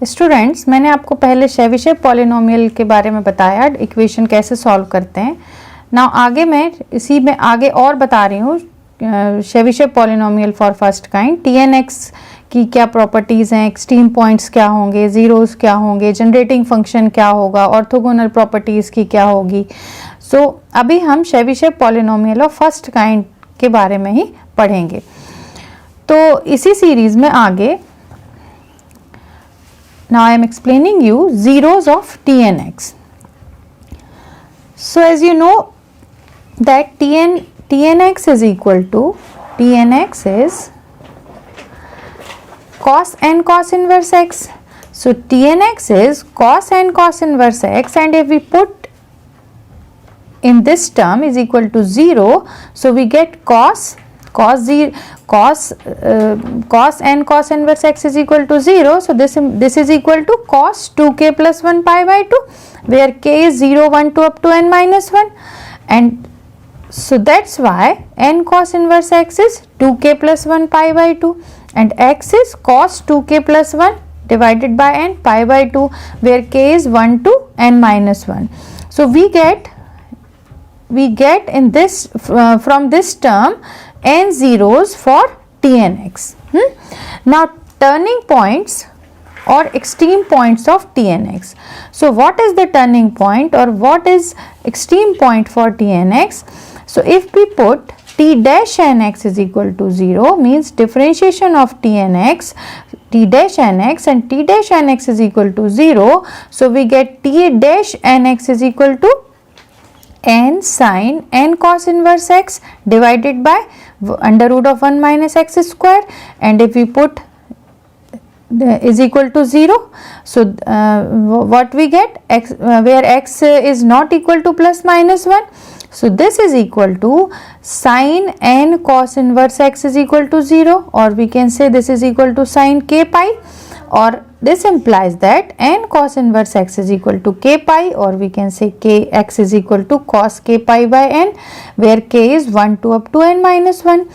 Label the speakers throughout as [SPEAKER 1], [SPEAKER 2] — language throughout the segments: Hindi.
[SPEAKER 1] स्टूडेंट्स, मैंने आपको पहले चेबीशेव पॉलिनोमियल के बारे में बताया, इक्वेशन कैसे सॉल्व करते हैं। नाउ आगे मैं इसी में आगे और बता रही हूँ Chebyshev polynomial for first kind, TNX की क्या प्रॉपर्टीज़ हैं, एक्सट्रीम पॉइंट्स क्या होंगे, ज़ीरोज़ क्या होंगे, जनरेटिंग फंक्शन क्या होगा, ऑर्थोगोनल प्रॉपर्टीज़ की क्या होगी। सो अभी हम Chebyshev polynomial of first kind के बारे में ही पढ़ेंगे। तो इसी सीरीज़ में आगे now I am explaining you zeros of TNX. So as you know that TNX is equal to TNX is cos n cos inverse x. So TNX is cos n cos inverse x, and if we put in this term is equal to 0, so we get cos n cos inverse x is equal to 0. So this is equal to cos 2k plus 1 pi by 2, where k is 0, 1 to up to n minus 1, and so that's why n cos inverse x is 2k plus 1 pi by 2, and x is cos 2k plus 1 divided by n pi by 2, where k is 1 to n minus 1. So we get in this from this term n zeros for TNX. Now turning points or extreme points of TNX. So what is the turning point or what is extreme point for TNX? So if we put t dash nx is equal to 0, means differentiation of TNX, t dash nx and t dash nx is equal to 0. So we get t dash nx is equal to n sin n cos inverse x divided by under root of 1 minus x square, and if we put is equal to 0, so what we get, x where x is not equal to plus minus 1, so this is equal to sin n cos inverse x is equal to 0, or we can say this is equal to sin k pi, or this implies that n cos inverse x is equal to k pi, or we can say x is equal to cos k pi by n, where k is 1 to up to n minus 1.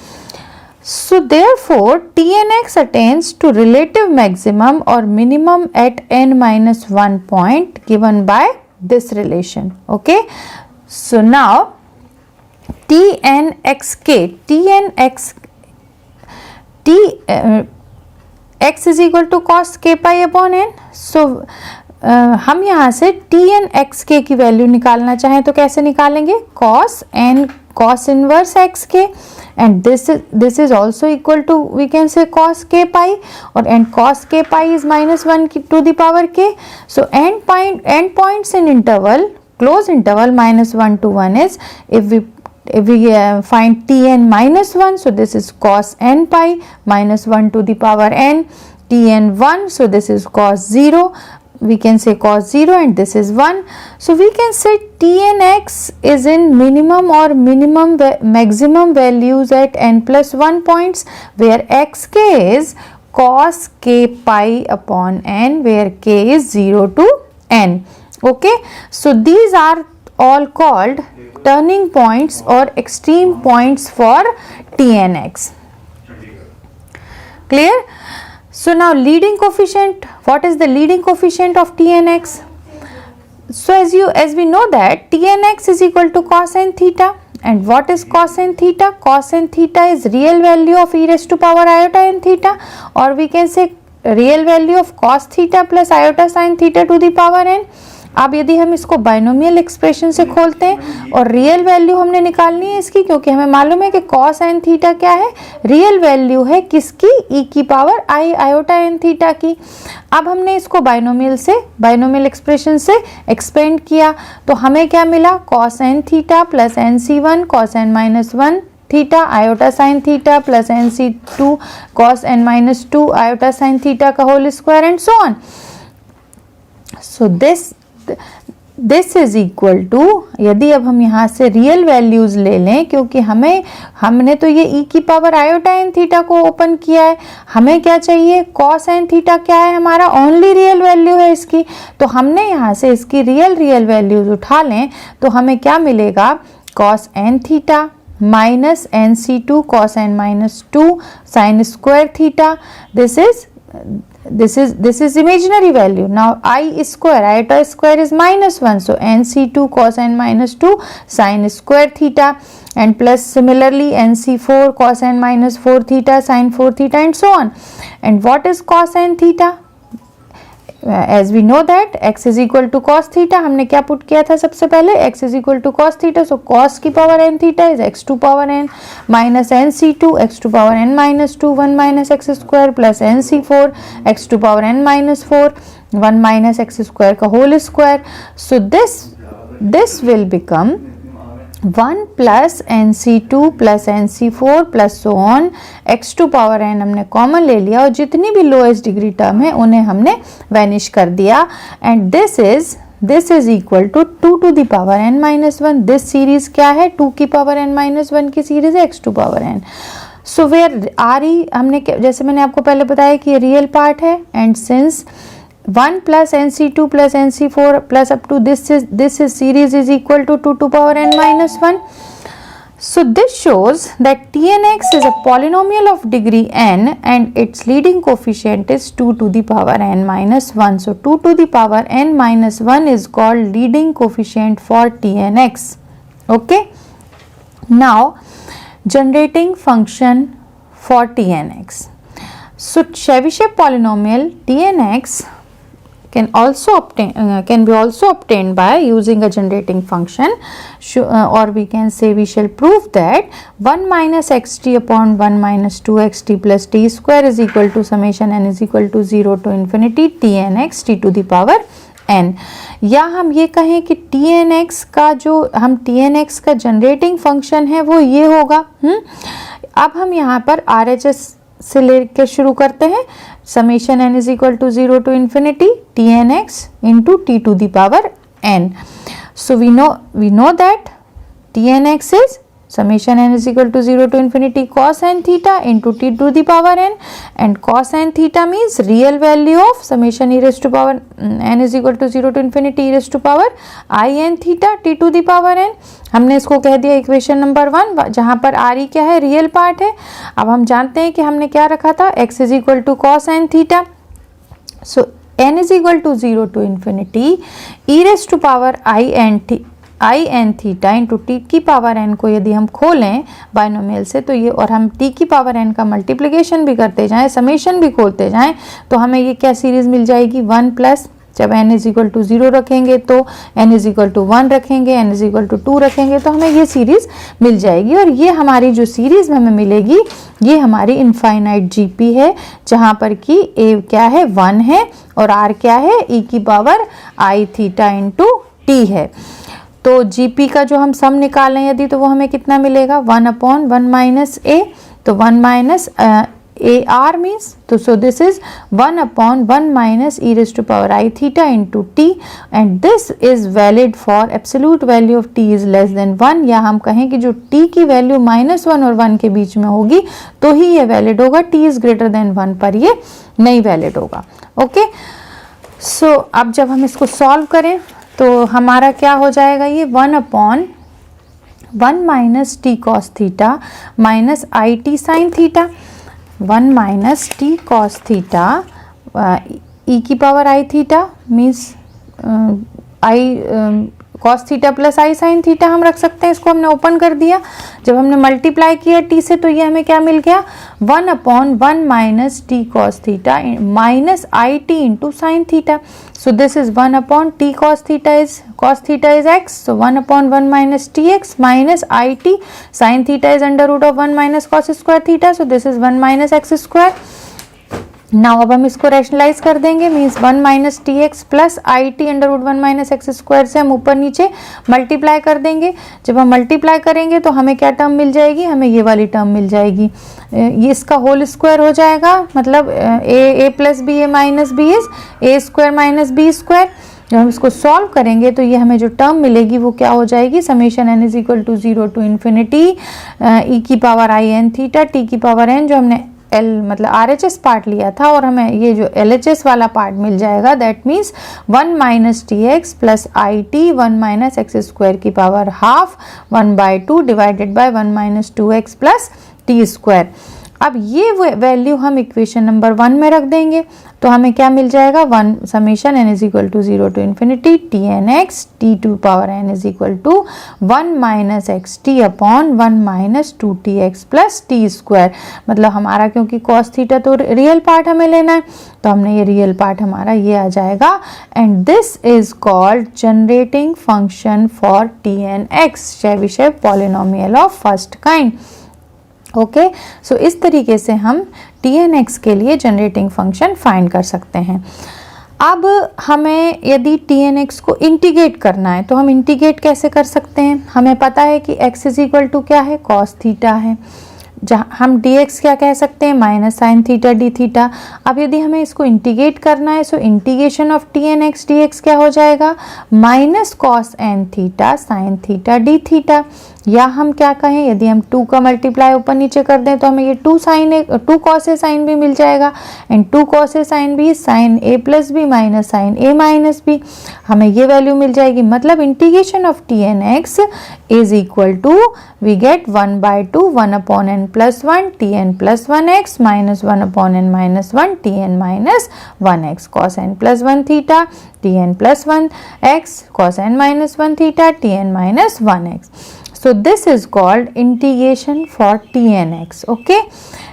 [SPEAKER 1] So therefore TNX attains to relative maximum or minimum at n minus 1 point given by this relation. Okay, so now x is equal to cos k pi upon n. So हम यहाँ से tn x k की वैल्यू निकालना चाहें तो कैसे निकालेंगे, cos n cos inverse x k, and this is also equal to, we can say, cos k pi, or and cos k pi is minus 1 to the power k. So end points in interval, close interval minus 1 to 1 is, if we find tn minus 1, so this is cos n pi minus 1 to the power n, tn 1, so this is cos 0, we can say cos 0, and this is 1. So we can say TNX is in minimum or maximum values at n plus 1 points, where xk is cos k pi upon n, where k is 0 to n. Okay, so these are all called turning points or extreme points for TNX. Clear? So now leading coefficient, what is the leading coefficient of TNX? So as we know that TNX is equal to cos n theta, and what is cos n theta? Cos n theta is real value of e raised to power iota n theta, or we can say real value of cos theta plus iota sin theta to the power n. अब यदि हम इसको बाइनोमियल एक्सप्रेशन से खोलते हैं और रियल वैल्यू हमने निकालनी है इसकी, क्योंकि हमें मालूम है कि cos n थीटा क्या है, रियल वैल्यू है किसकी, e की power i iota n theta की। अब हमने इसको बाइनोमियल एक्सप्रेशन से एक्सपेंड किया तो हमें क्या मिला, cos n theta plus nc1 cos n minus 1 theta iota sine theta plus nc2 cos n minus 2 iota sine theta का whole square and so on. So this is equal to, यदि अब हम यहाँ से रियल वैल्यूज ले लें, क्योंकि हमने तो ये e की पावर आयोटा एन थीटा को ओपन किया है, हमें क्या चाहिए, cos n थीटा क्या है हमारा, ओनली रियल वैल्यू है इसकी, तो हमने यहाँ से इसकी रियल वैल्यूज उठा लें तो हमें क्या मिलेगा, cos n theta minus nc2 cos n minus 2 sine square theta, this is this is imaginary value. Now I square, iota square is -1, so nc2 cosine -2 sine square theta, and plus similarly nc4 cosine -4 theta sine 4 theta, and so on. And what is cosine theta? As we know that x is equal to cos theta, हमने क्या पुट किया था सबसे पहले, x is equal to cos theta, so cos की power n theta is x to power n minus nc2 x to power n minus 2 1 minus x square plus nc4 x to power n minus 4 1 minus x square का whole square. So this will become 1 plus nc2 plus nc4 plus so on x to power n हमने कॉमन ले लिया और जितनी भी लोएस्ट डिग्री टर्म है उन्हें हमने वैनिश कर दिया, and this is equal to 2 to the power n minus 1. This series क्या है, 2 की पावर n minus 1 की सीरीज है x to power n. So where are e हमने जैसे मैंने आपको पहले बताया कि ये रियल पार्ट है, and since 1 plus nc2 plus nc4 plus up to this is series is equal to 2 to power n minus 1. So this shows that Tnx is a polynomial of degree n and its leading coefficient is 2 to the power n minus 1. So 2 to the power n minus 1 is called leading coefficient for Tnx. Okay. Now generating function for Tnx. So Chebyshev polynomial Tnx can be also obtained by using a generating function, or we can say we shall prove that 1 minus xt upon 1 minus 2xt plus t square is equal to summation n is equal to 0 to infinity Tnx t to the power n. या हम ये कहें कि Tnx का जो हम Tnx का जनरेटिंग फंक्शन है वो ये होगा. अब हम यहाँ पर RHS से लेकर शुरू करते हैं. Summation n is equal to 0 to infinity Tnx into t to the power n. So we know that Tnx is summation n is equal to 0 to infinity cos n theta into t to the power n, and cos n theta means real value of summation e raised to power n is equal to 0 to infinity e raised to power I n theta t to the power n. हमने इसको कह दिया इक्वेशन नंबर 1, जहां पर आर ई क्या है, रियल पार्ट है. अब हम जानते हैं कि हमने क्या रखा था, x is equal to cos n theta. So n is equal to 0 to infinity e raise to power I N theta into t की पावर n को यदि हम खोलें बाइनोमियल से तो ये, और हम t की पावर n का मल्टीप्लिकेशन भी करते जाएं, समेशन भी खोलते जाएं, तो हमें ये क्या सीरीज मिल जाएगी, 1 प्लस जब n इज इक्वल टू 0 रखेंगे तो n इज इक्वल टू 1 रखेंगे, n इज इक्वल टू 2 रखेंगे तो हमें ये सीरीज मिल जाएगी. और ये हमारी जो सीरीज हमें मिलेगी ये हमारी इनफाइनाइट जीपी है, जहाँ पर कि a क्या है 1 है और r क्या है e की पावर आई थीटा इंटू टी है. तो जीपी का जो हम सम निकालें यदि तो वो हमें कितना मिलेगा, 1 अपॉन 1 माइनस ए, तो 1 माइनस ए आर मीन्स, तो so this is 1 upon 1 minus e raise to power I theta into t, and this is valid for absolute value of t is less than 1, या हम कहें कि जो टी की वैल्यू -1 और 1 के बीच में होगी तो ही ये वैलिड होगा, टी इज ग्रेटर देन 1 पर ये नहीं वैलिड होगा. ओके. सो अब जब हम इसको सॉल्व करें तो हमारा क्या हो जाएगा, ये 1 upon 1 minus T cos theta minus I T sine theta, 1 minus T cos theta E की power I theta means I cos theta plus I sine theta हम रख सकते हैं. इसको हमने ओपन कर दिया, जब हमने मल्टीप्लाई किया टी से तो ये हमें क्या मिल गया, 1 upon 1 minus T cos theta minus I t into sine theta. So this is 1 upon t cos theta is x, so 1 upon 1 minus T x minus I T sine theta is under root of 1 minus cos square theta, so this is 1 minus x square. Now अब हम इसको रैशनलाइज कर देंगे, means 1 minus T x plus आई t under root 1 minus x square से हम ऊपर नीचे मल्टीप्लाई कर देंगे. जब हम मल्टीप्लाई करेंगे तो हमें क्या टर्म मिल जाएगी, हमें ये वाली टर्म मिल जाएगी, ये इसका होल स्क्वायर हो जाएगा, मतलब A plus B A minus B is A square minus B square. जब हम इसको सॉल्व करेंगे तो ये हमें जो टर्म मिलेगी वो क्या हो जाएगी, summation N is equal to 0 to infinity E की power I N theta T की पावर एन, जो हमने एल मतलब RHS पार्ट लिया था और हमें ये जो LHS वाला पार्ट मिल जाएगा, that means 1 minus T x plus I T 1 minus x square की power half 1/2 divided by 1 minus 2x plus T square. अब ये वैल्यू हम इक्वेशन नंबर 1 में रख देंगे तो हमें क्या मिल जाएगा, 1 summation n is equal to 0 to infinity tnx t to power n is equal to 1 minus x t upon 1 minus 2tx plus T square. मतलब हमारा क्योंकि cos थीटा तो रियल पार्ट हमें लेना है तो हमने ये रियल पार्ट हमारा ये आ जाएगा and this is called generating function for tnx Chebyshev polynomial of first kind. Okay, so इस तरीके से हम tnx के लिए जनरेटिंग फंक्शन फाइंड कर सकते हैं। अब हमें यदि tnx को इंटीग्रेट करना है तो हम इंटीग्रेट कैसे कर सकते हैं, हमें पता है कि x इज इक्वल टू क्या है, cos थीटा है, जहाँ हम dx क्या कह सकते हैं, minus sine theta d theta. अब यदि हमें इसको इंटीग्रेट करना है so integration of tnx dx क्या हो जाएगा, minus cos n theta sine theta d theta. या हम क्या कहें, यदि हम 2 का मल्टीप्लाई ऊपर नीचे कर दें तो हमें ये 2 कॉस ए साइन बी मिल जाएगा and 2 cos a sine b sine a plus b minus sine a minus b, हमें ये वैल्यू मिल जाएगी। मतलब integration of tnx is equal to we get 1/2 1 upon n plus 1 tn plus 1x minus 1 upon n minus 1 tn minus 1x cos n plus 1 theta tn plus 1x cos n minus 1 theta tn minus 1x। So this is called integration for tnx. Okay.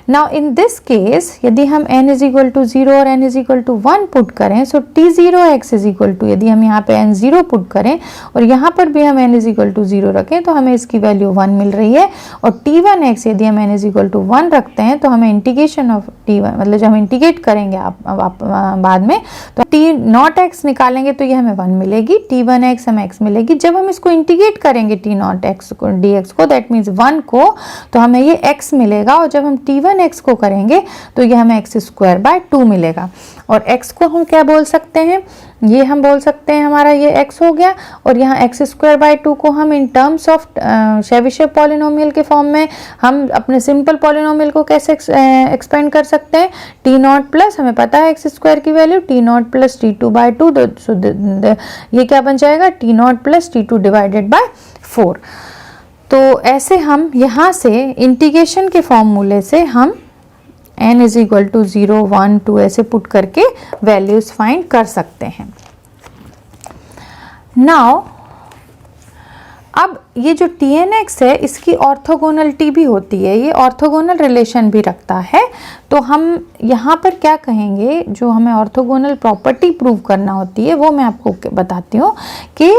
[SPEAKER 1] Now in this case यदि हम n is equal to 0 और n is equal to 1 put करें so t0x is equal to, यदि हम यहाँ पे n 0 पुट करें और यहाँ पर भी हम n is equal to 0 रखें तो हमें इसकी वैल्यू 1 मिल रही है। और t1x यदि हम n is equal to 1 रखते हैं तो हमें इंटीग्रेशन ऑफ t1 मतलब जब हम इंटीग्रेट करेंगे आप बाद में तो t0x निकालेंगे तो ये हमें 1 मिलेगी, t1x हमें x मिलेगी। जब हम इसको इंटीग्रेट करेंगे t0x को dx को दैट मीन्स 1 को तो हमें ये x मिलेगा और जब हम t1x को करेंगे तो ये हमें x स्क्वायर बाय 2 मिलेगा। और x को हम क्या बोल सकते हैं, ये हम बोल सकते हैं हमारा ये x हो गया और यहाँ x स्क्वायर बाय 2 को हम इन टर्म्स ऑफ चेबीशेव पॉलिनोमियल के फॉर्म में हम अपने सिंपल पॉलिनोमियल को कैसे एक्सपेंड कर सकते हैं, t0 प्लस हमें पता है x स्क्वायर की value t0 plus t2 by 2 so ये क्या बन जाएगा t0 plus t2 divided by 4। तो ऐसे हम यहाँ से इंटीग्रेशन के फॉर्मूले से हम n इज इक्वल टू 0 1 2 ऐसे पुट करके वैल्यूज फाइंड कर सकते हैं। नाउ अब ये जो tnx है इसकी ऑर्थोगोनलिटी भी होती है, ये ऑर्थोगोनल रिलेशन भी रखता है। तो हम यहाँ पर क्या कहेंगे, जो हमें ऑर्थोगोनल प्रॉपर्टी प्रूव करना होती है वो मैं आपको बताती हूँ कि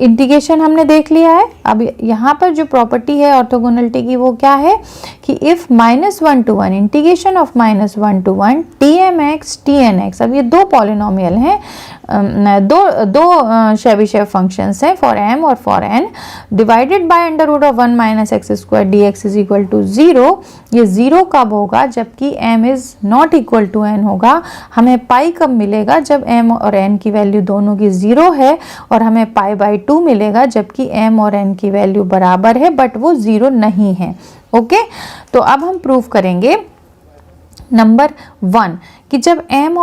[SPEAKER 1] इंटीग्रेशन हमने देख लिया है। अब यहाँ पर जो प्रॉपर्टी है ऑर्थोगोनलिटी की वो क्या है कि if -1 to 1 integration of -1 to 1 tmx tnx, अब ये दो पॉलिनोमियल हैं, दो चेबीशेव फंक्शंस हैं फॉर m और for n, divided by under root of 1 minus x square dx is equal to 0। ये 0 कब होगा, जबकि m is not equal to n होगा। हमें पाई कब मिलेगा, जब m और n की वैल्यू दोनों की 0 है, और हमें पाई बाई 2 मिलेगा जबकि m और n की वैल्यू बराबर है बट वो 0 नहीं है। ओके, तो अब हम प्रूव करेंगे नंबर 1 कि जब m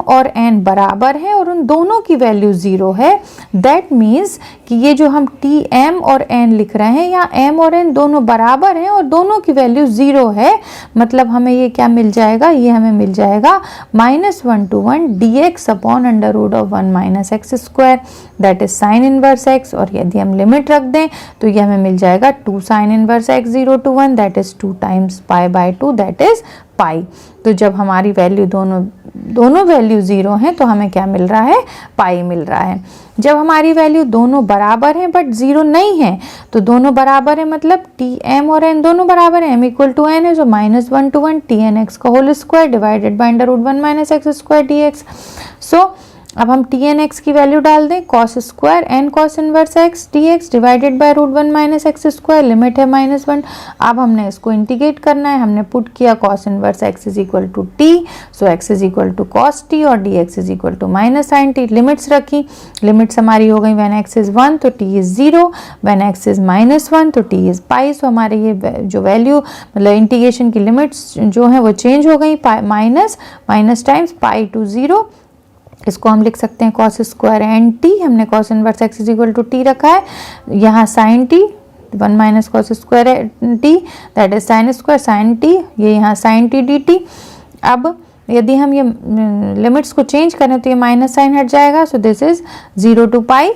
[SPEAKER 1] और n बराबर है और उन दोनों की वैल्यू 0 है, दैट मीन्स कि ये जो हम m और n लिख रहे हैं या m और n दोनों बराबर हैं और दोनों की वैल्यू 0 है, मतलब हमें ये क्या मिल जाएगा, ये हमें मिल जाएगा -1 to 1 dx upon under root of 1 minus x square, that is sine inverse x। और यदि हम लिमिट रख दें तो ये हमें मिल जाएगा 2 sign inverse x 0 to 1, that is 2 times pi by 2, that is pi. तो जब हमारी वैल्यू दोनों वैल्यू 0 हैं तो हमें क्या मिल रहा है, पाई मिल रहा है। जब हमारी वैल्यू दोनों बराबर हैं बट 0 नहीं है, तो दोनों बराबर है मतलब m और n दोनों बराबर है, m इक्वल टू n है, जो -1 to 1 tnx का whole square divided by under root 1 minus x square dx। So अब हम tnx की वैल्यू डाल दें, cos square n cos inverse x dx divided by root 1 minus x square, limit है -1। अब हमने इसको इंटीग्रेट करना है, हमने पुट किया cos inverse x is equal to t, so x is equal to cos t और dx is equal to minus sine t। Limits रखी, लिमिट्स हमारी हो गई व्हेन x इज 1 तो t is 0, when x is -1 तो t इज पाई। सो हमारे ये जो वैल्यू मतलब इंटीग्रेशन की लिमिट्स जो है वो चेंज हो गई, माइनस टाइम्स पाई टू 0। इसको हम लिख सकते हैं cos स्क्वायर एन टी, हमने cos inverse x is equal to t रखा है, यहाँ sine t 1 minus cos square t that is sine square sine t, ये यहाँ साइन टी डी टी। अब यदि हम ये लिमिट्स को चेंज करें तो ये माइनस साइन हट जाएगा, सो दिस इज 0 to पाई,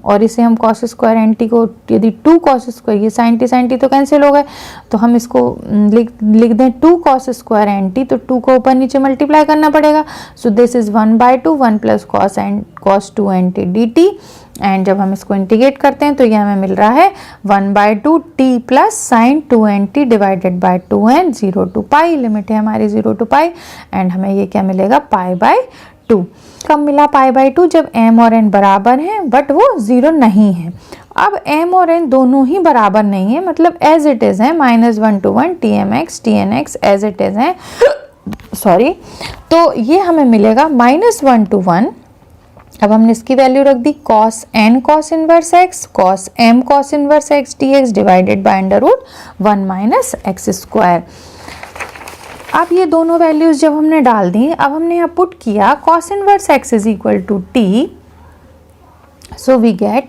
[SPEAKER 1] और इसे हम कॉस स्क्वायर एन टी को यदि 2 कॉस स्क्वायर, ये साइन टी तो कैंसिल हो गए, तो हम इसको लिख दें 2 कॉस स्क्वायर एन टी, तो 2 को ऊपर नीचे मल्टीप्लाई करना पड़ेगा, so this is 1/2 1 plus cos 2 n t d t. And जब हम इसको इंटीग्रेट करते हैं तो ये हमें मिल रहा है 1/2 t plus sine 2 n t divided by 2n 0 to pi, limit है हमारी 0 to पाई, एंड हमें ये क्या मिलेगा π/2। कब मिला π/2? जब m और n बराबर हैं बट वो 0 नहीं है। अब m और n दोनों ही बराबर नहीं है, मतलब एज इट इज है, -1 to 1 tmx tnx as it is है, सॉरी, तो ये हमें मिलेगा -1 to 1। अब हमने इसकी वैल्यू रख दी cos n cos inverse x cos m cos inverse x dx divided by √1 minus x square. अब ये दोनों वैल्यूज जब हमने डाल दी, अब हमने यहाँ पुट किया cos inverse x is equal to t, so we get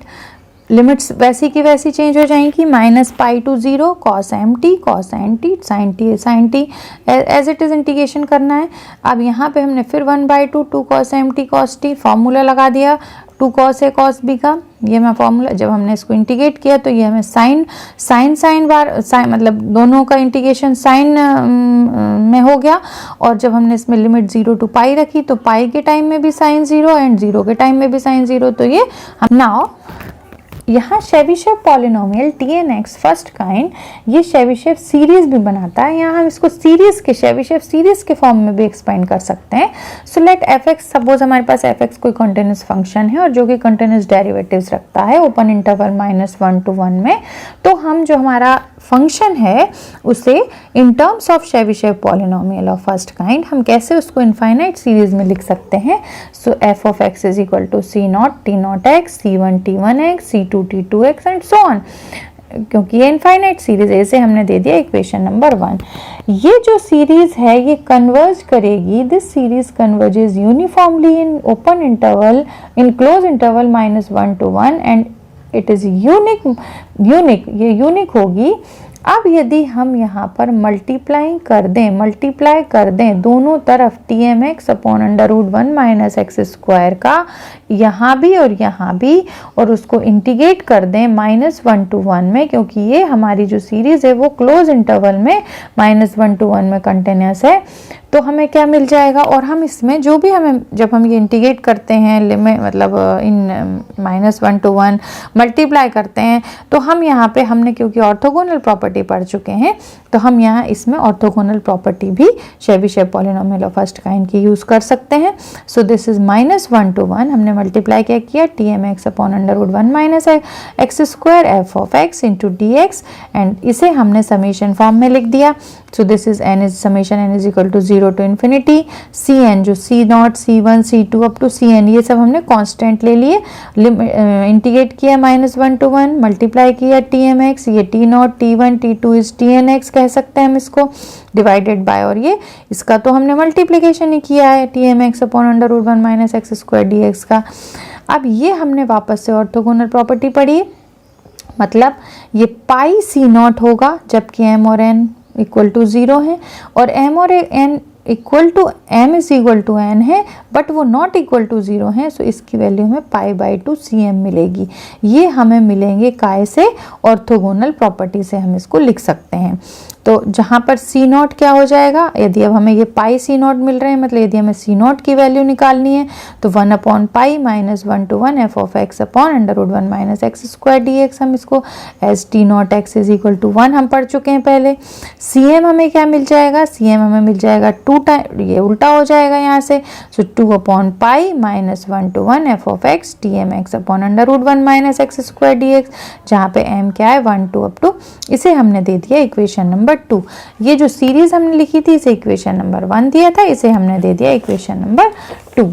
[SPEAKER 1] limits वैसी की वैसी चेंज हो जाएंगी, -π to 0 cos mt cos n t sin t as it is integration करना है। अब यहाँ पे हमने फिर 1/2 2 cos mt cos t formula लगा दिया 2 cos a cos b का, ये मैं फॉर्मूला जब हमने इसको इंटीग्रेट किया तो ये हमें साइन मतलब दोनों का इंटीग्रेशन साइन में हो गया, और जब हमने इसमें लिमिट 0 to पाई रखी तो पाई के टाइम में भी साइन 0 एंड 0 के टाइम में भी साइन 0, तो ये हम नाउ यहाँ शेबिशेव पॉलिनोमियल tnx फर्स्ट काइंड ये शेबिशेव सीरीज भी बनाता है। यहाँ हम इसको सीरीज के शेबिशेव सीरीज के फॉर्म में भी एक्सपेंड कर सकते हैं। सो लेट fx, सपोज हमारे पास fx कोई कंटिन्यूस फंक्शन है और जो कि कंटिन्यूस डेरिवेटिव्स रखता है ओपन इंटरवल -1 to 1 में, तो हम जो हमारा फंक्शन है उसे in terms of Chebyshev polynomial of first kind हम कैसे उसको इनफाइनाइट सीरीज में लिख सकते हैं। So f of x is equal to c0 t0 x c1 t1 x c2 t2 x and so on, क्योंकि ये इनफाइनाइट सीरीज है, इसे हमने दे दिया इक्वेशन नंबर 1। ये जो सीरीज है ये कन्वर्ज करेगी, this series converges uniformly in open interval in close interval -1 to 1 and it is unique, ये यूनिक होगी। अब यदि हम यहाँ पर मल्टीप्लाई कर दें दोनों तरफ tmx upon √1 minus x square का, यहाँ भी और यहाँ भी, और उसको इंटीग्रेट कर दें -1 to 1 में, क्योंकि ये हमारी जो सीरीज है वो क्लोज इंटरवल में -1 to 1 में कंटिन्यूस है, तो हमें क्या मिल जाएगा। और हम इसमें जो भी हमें जब हम ये इंटीग्रेट करते हैं लिमिट मतलब इन -1 to 1 मल्टीप्लाई करते हैं, तो हम यहाँ पे हमने क्योंकि ऑर्थोगोनल प्रॉपर्टी पढ़ चुके हैं तो हम यहाँ इसमें ऑर्थोगोनल प्रॉपर्टी भी शेबिशेव पॉलिनोमियल ऑफ फर्स्ट काइंड की यूज कर सकते हैं। सो दिस इज -1 to 1, हमने मल्टीप्लाई क्या किया tmx upon √1 minus x square f of x into dx, and इसे हमने समेशन फॉर्म में लिख दिया। So this is n is summation n is equal to 0 to infinity cn, जो c0 c1 c2 up to cn, ये सब हमने कांस्टेंट ले लिए, इंटीग्रेट किया -1 to 1, मल्टीप्लाई किया tmx, ये t0 t1 t2 is tnx कह सकते हैं हम इसको, डिवाइडेड बाय, और ये इसका तो हमने मल्टीप्लिकेशन ही किया है tmx upon √1 minus x square dx का। अब ये हमने वापस से ऑर्थोगोनल प्रॉपर्टी पढ़ी, मतलब ये पाई c0 होगा जबकि m और n इक्वल टू 0 है, और m और n equal to m is equal to n है, बट वो नॉट इक्वल टू 0 है, सो इसकी वैल्यू हमें π/2 cm मिलेगी। ये हमें मिलेंगे काय से, ऑर्थोगोनल प्रॉपर्टी से हम इसको लिख सकते हैं। तो जहाँ पर c0 क्या हो जाएगा, यदि अब हमें ये पाई c0 मिल रहे हैं, मतलब यदि हमें c0 की वैल्यू निकालनी है तो 1 upon pi -1 to 1 f of x upon √1 minus x square dx, हम इसको as t0 x is equal to 1 हम पढ़ चुके हैं पहले। cm हमें क्या मिल जाएगा, cm हमें मिल जाएगा 2 टाइम, ये उल्टा हो जाएगा यहाँ से, सो 2 upon pi -1 to 1 f of x tmx upon √1 minus x square dx, जहाँ पे m क्या है 1 2 अप टू, इसे हमने दे दिया इक्वेशन नंबर 2। ये जो सीरीज हमने लिखी थी इसे इक्वेशन नंबर 1 दिया था, इसे हमने दे दिया equation number 2।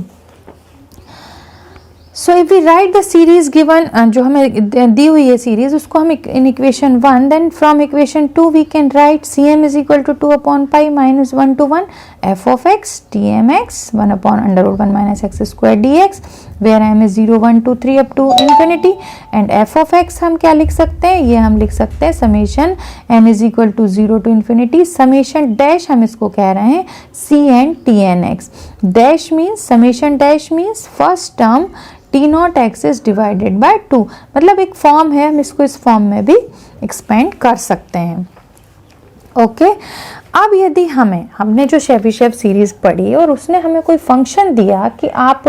[SPEAKER 1] So if we write the series given, जो हमें दी हुई है सीरीज, उसको हम in equation 1, then from equation 2 we can write Cm is equal to 2 upon pi minus 1 to 1 f of x dmx 1 upon under root 1 minus x square dx, where m is 0 1 2 3 up to infinity, and f of x हम क्या लिख सकते हैं, ये हम लिख सकते हैं summation m is equal to 0 to infinity summation dash, हम इसको कह रहे हैं Cn Tnx, dash means summation dash means first term t naught x is divided by 2, मतलब एक फॉर्म है, हम इसको इस फॉर्म में भी एक्सपेंड कर सकते हैं। ओके अब यदि हमने जो शेबिशेव सीरीज पढ़ी और उसने हमें कोई फंक्शन दिया कि आप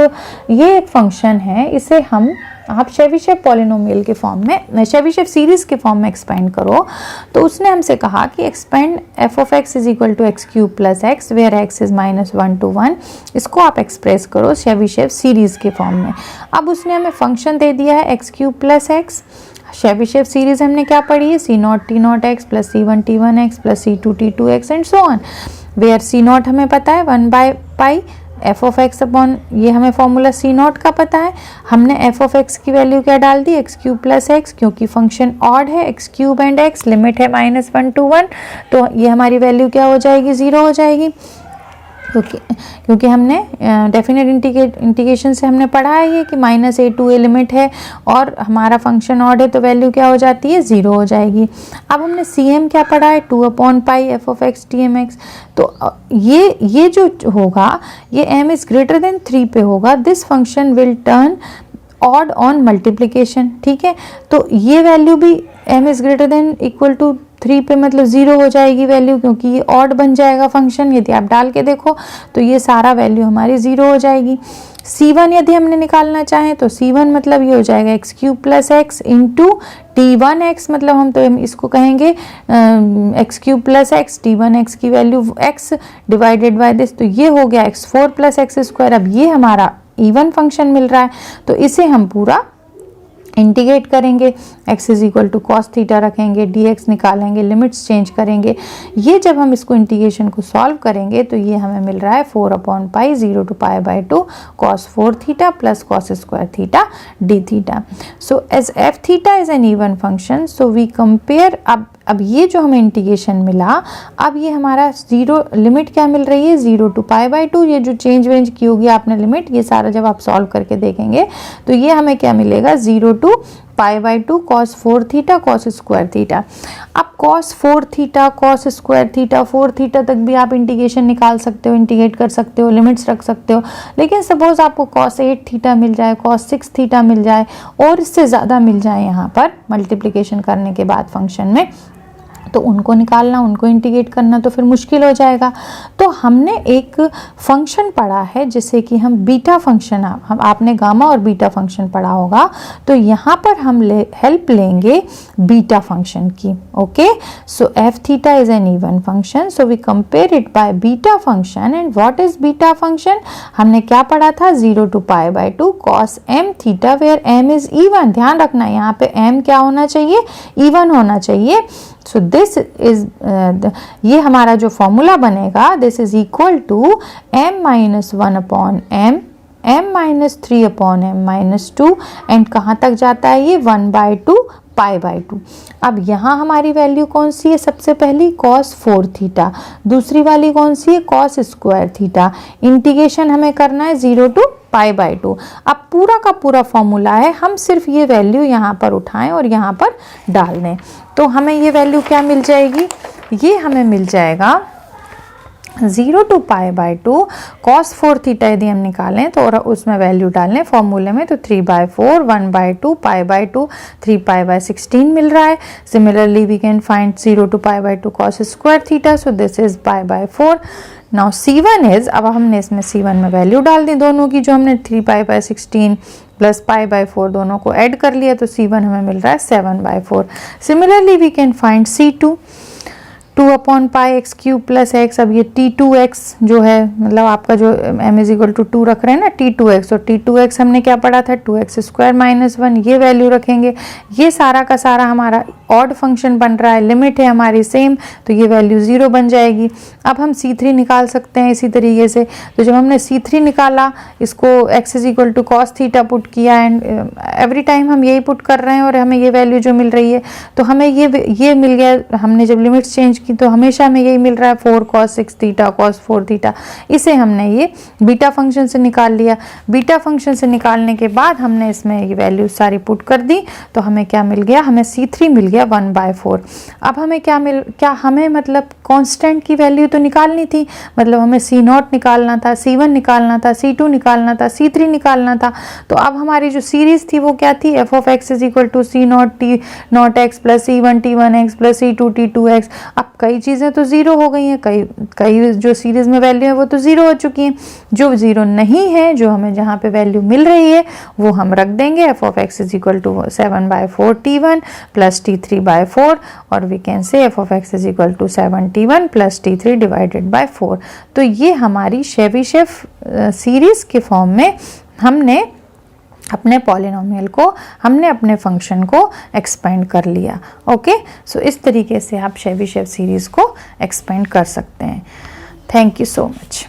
[SPEAKER 1] ये एक फंक्शन है, इसे आप शेबिशेव पॉलिनोमियल के फॉर्म में, शेबिशेव सीरीज के फॉर्म में एक्सपेंड करो, तो उसने हमसे कहा कि expand f of x is equal to x cube plus x where x is minus 1 to 1, इसको आप एक्सप्रेस करो शेबिशेव सीरीज के फॉर्म में। अब उसने हमें फंक्शन दे दिया है X cube plus X, Chebyshev series हमने क्या पढ़ी है, C naught T naught X plus C one T one X plus C two T two X and so on, where C naught हमें पता है 1 by pi F of X upon, ये हमें फॉर्मूला सी नॉट का पता है, हमने एफ ऑफ एक्स की वैल्यू क्या डाल दी, एक्स क्यूब प्लस एक्स, क्योंकि फंक्शन ऑड है, X cube and x, limit है माइनस 1 to 1, तो ये हमारी वैल्यू क्या हो जाएगी, 0 हो जाएगी, क्योंकि हमने डेफिनेट इंटीग्रेशन से हमने पढ़ा है ये कि minus a to a limit है और हमारा फंक्शन ऑड है, तो वैल्यू क्या हो जाती है, 0 हो जाएगी। अब हमने Cm क्या पढ़ा है, 2 upon pi F of x t m x, तो ये जो होगा ये m इज ग्रेटर देन 3 पे होगा, this function will turn odd on multiplication, ठीक है, तो ये वैल्यू भी m is greater than equal to 3 पे मतलब 0 हो जाएगी वैल्यू, क्योंकि ये ऑड बन जाएगा फंक्शन, यदि आप डाल के देखो तो ये सारा वैल्यू हमारी 0 हो जाएगी। C1 यदि हमने निकालना चाहें तो C1 मतलब ये हो जाएगा x cube plus x into T1x, मतलब हम तो इसको कहेंगे x cube plus x, T1x की value x divided by this, तो ये हो गया x4 प्लस एक्स स्क्वायर। अब ये हमारा इवन फंक्शन मिल रहा है, तो इसे हम पूरा इंटीग्रेट करेंगे, x is equal to cos theta रखेंगे, dx निकालेंगे, लिमिट्स चेंज करेंगे, ये जब हम इसको इंटीग्रेशन को सॉल्व करेंगे तो ये हमें मिल रहा है 4 upon pi 0 to pi by 2 cos 4 theta plus cos square theta d theta. So as f theta is an even function, so we compare, अब ये जो हमें इंटीग्रेशन मिला, अब ये हमारा 0 लिमिट क्या मिल रही है, 0 to पाई बाई 2, ये जो चेंज वेंज की होगी आपने लिमिट, ये सारा जब आप सॉल्व करके देखेंगे तो ये हमें क्या मिलेगा, 0 to pi by 2 cos 4 theta cos square theta. अब cos 4 theta cos square theta 4 theta तक भी आप इंटीग्रेशन निकाल सकते हो, इंटीग्रेट कर सकते हो, लिमिट्स रख सकते हो, लेकिन सपोज आपको कॉस 8 थीटा मिल जाए, कॉस 6 थीटा मिल जाए और इससे ज़्यादा मिल जाए यहाँ पर मल्टीप्लिकेशन करने के बाद फंक्शन में, तो उनको निकालना, उनको इंटीग्रेट करना तो फिर मुश्किल हो जाएगा। तो हमने एक फंक्शन पढ़ा है जिसे कि हम बीटा फंक्शन, हम आपने गामा और बीटा फंक्शन पढ़ा होगा, तो यहाँ पर हम हेल्प लेंगे बीटा फंक्शन की। Okay, so f theta is an even function, so we compare it by beta function. And what is beta function, हमने क्या पढ़ा था, 0 to pi by 2 cos m theta where m is even, ध्यान रखना यहाँ पे एम क्या होना चाहिए, इवन होना चाहिए। सो दिस इज ये हमारा जो फॉर्मूला बनेगा, this is equal to m minus 1 upon m, m minus 3 upon m minus 2, and कहाँ तक जाता है ये 1 बाई 2 पाई बाई 2। अब यहाँ हमारी वैल्यू कौन सी है, सबसे पहली कॉस 4 थीटा, दूसरी वाली कौन सी है, कॉस स्क्वायर थीटा। इंटीग्रेशन हमें करना है 0 to पाई बाई 2। अब पूरा का पूरा फॉर्मूला है, हम सिर्फ ये वैल्यू यहाँ पर उठाएं और यहाँ पर डाल दें, तो हमें ये वैल्यू क्या मिल जाएगी, ये हमें मिल जाएगा 0 to pi by 2 cos 4 theta यदि हम निकालें तो और उसमें वैल्यू डालें फॉर्मूले में, तो 3 by 4 1 by 2 pi by 2 3 pi by 16 मिल रहा है। Similarly we can find 0 to pi by 2 cos square theta, so this is pi by 4। Now C1 is, अब हमने इसमें C1 में वैल्यू डाल दी दोनों की, जो हमने 3 pi by 16 plus pi by 4 दोनों को ऐड कर लिया, तो C1 हमें मिल रहा है 7 by 4। Similarly we can find C2, 2/πx³ plus x, अब ये t2x जो है, मतलब आपका जो m = 2 रख रहे हैं ना, t2x, और t2x हमने क्या पढ़ा था, 2x² - 1, ये वैल्यू रखेंगे। ये सारा का सारा हमारा ऑड फंक्शन बन रहा है, लिमिट है हमारी सेम, तो ये वैल्यू 0 बन जाएगी। अब हम c3 निकाल सकते हैं इसी तरीके से। तो जब हमने c3 निकाला, इसको x = cos थीटा पुट किया, एंड एवरी टाइम हम यही पुट कर रहे हैं और हमें ये वैल्यू जो मिल रही है, तो हमें ये मिल गया। हमने जब लिमिट्स चेंज की तो हमेशा हमें यही मिल रहा है, 4 cos 6 थीटा cos 4 थीटा। इसे हमने ये बीटा फंक्शन से निकाल लिया। बीटा फंक्शन से निकालने के बाद हमने इसमें ये वैल्यू सारी पुट कर दी, तो हमें क्या मिल गया, हमें c3 मिल गया 1/4। अब हमें क्या हमें मतलब कांस्टेंट की वैल्यू तो निकालनी थी, मतलब हमें c0 निकालना था, c1 निकालना था, c2 निकालना था, c3 निकालना था। तो अब हमारी जो सीरीज थी वो क्या थी, f(x) = c0 t0x + c1 t1x + c2 t2x। अब कई चीज़ें तो 0 हो गई हैं, कई जो सीरीज में वैल्यू है वो तो 0 हो चुकी हैं। जो 0 नहीं है, जो हमें जहाँ पे वैल्यू मिल रही है वो हम रख देंगे, f(x) = 7/4 t1 + t3/4, और we can say f(x) = 7 t1 + t3 / 4। तो ये हमारी शेबिशेव सीरीज के फॉर्म में हमने अपने पॉलिनोमियल को, हमने अपने फंक्शन को एक्सपेंड कर लिया। ओके, सो इस तरीके से आप शेबिशेव सीरीज को एक्सपेंड कर सकते हैं। Thank you so much.